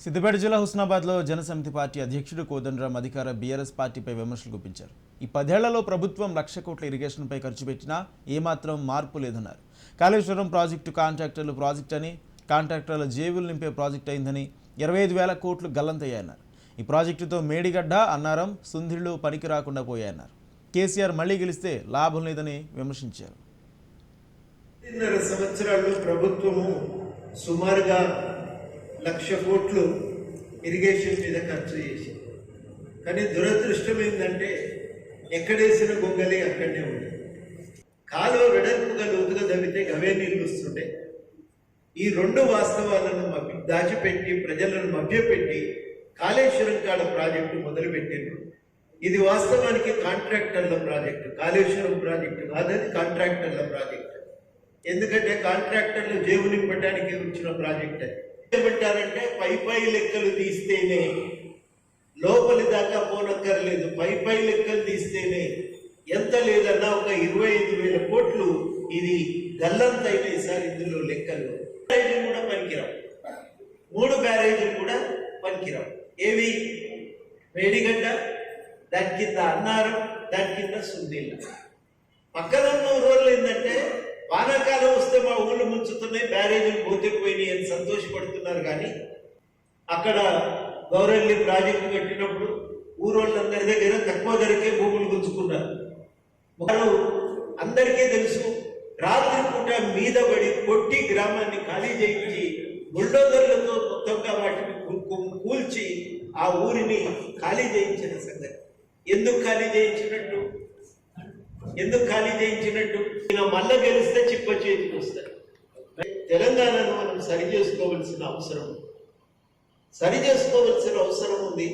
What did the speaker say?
సిద్దిపేట జిల్లా హుస్నాబాద్లో జనసమితి పార్టీ అధ్యక్షుడు కోదండరాం అధికార బీఆర్ఎస్ పార్టీపై విమర్శలు గుప్పించారు. ఈ 10 ఏళ్లలో ప్రభుత్వం 1,00,00,000 కోట్ల ఇరిగేషన్పై ఖర్చు పెట్టినా ఏమాత్రం మార్పు లేదన్నారు. కాళేశ్వరం ప్రాజెక్టు కాంట్రాక్టర్లు ప్రాజెక్ట్ అని, కాంట్రాక్టర్ల జేబులు నింపే ప్రాజెక్ట్ అయిందని 25,000 కోట్లు గల్లంతయ్యాయన్నారు. ఈ ప్రాజెక్టుతో మేడిగడ్డ, అన్నారం, సుందిళ్లు పనికి రాకుండా పోయాయన్నారు. కేసీఆర్ మళ్లీ గెలిస్తే లాభం లేదని విమర్శించారు. 2.5 సంవత్సరాల్లో ప్రభుత్వము సుమారుగా 1,00,000 కోట్లు ఇరిగేషన్ మీద ఖర్చు చేసింది. కానీ దురదృష్టం ఏంటంటే ఎక్కడేసిన గొంగలి అక్కడనే ఉంది. కాలువ వెడల్పుగా లోతుగా తవ్వితే గవే నీళ్ళు వస్తుండే. ఈ 2 వాస్తవాలను దాచిపెట్టి ప్రజలను మభ్యపెట్టి కాళేశ్వరం కాడ ప్రాజెక్టు మొదలుపెట్టిండ్రు. ఇది వాస్తవానికి కాంట్రాక్టర్ల ప్రాజెక్టు, కాళేశ్వరం ప్రాజెక్టు కాదని కాంట్రాక్టర్ల ప్రాజెక్టు. ఎందుకంటే కాంట్రాక్టర్లు జేబు నింపడానికి వచ్చిన ప్రాజెక్ట్ అది. ఏమంటారంటే పై లెక్కలు తీస్తేనే లోపలి దాకా పోనక్కర్లేదు, పై లెక్కలు తీస్తేనే ఎంత లేదన్నా ఒక 25,000 కోట్లు ఇది గల్లంతైనాయి సార్. ఇందులో లెక్కలు బ్యారేజీలు కూడా పనికిరావు, 3 బ్యారేజీలు కూడా పనికిరావు. ఏవి? మేడిగడ్డ, దాని కింద అన్నారం, దాని కింద సుందిళ్ళ. పక్కన ఉన్న ఊరోళ్ళు ఏంటంటే వానాకాలం వస్తే మా ఊళ్ళు ముంచుతున్నాయి, బ్యారేజీలు పోతేపోయినాయి అని సంతోషపడుతున్నారు. కానీ అక్కడ గౌరల్లి ప్రాజెక్టు కట్టినప్పుడు ఊరోళ్ళందరి దగ్గర తక్కువ ధరకే భూములు గుంజుకున్నారు. వాళ్ళు అందరికీ తెలుసు, రాత్రి పూట మీద పడి కొట్టి గ్రామాన్ని ఖాళీ చేయించి బుల్డోజర్లతో మొత్తంగా వాటిని కూల్చి ఆ ఊరిని ఖాళీ చేయించిన సంగతి. ఎందుకు ఖాళీ చేయించినట్టు మళ్ళా గెలిస్తే చిప్ప చేతికి వస్తారు. తెలంగాణను మనం సరి చేసుకోవాల్సిన అవసరం ఉంది.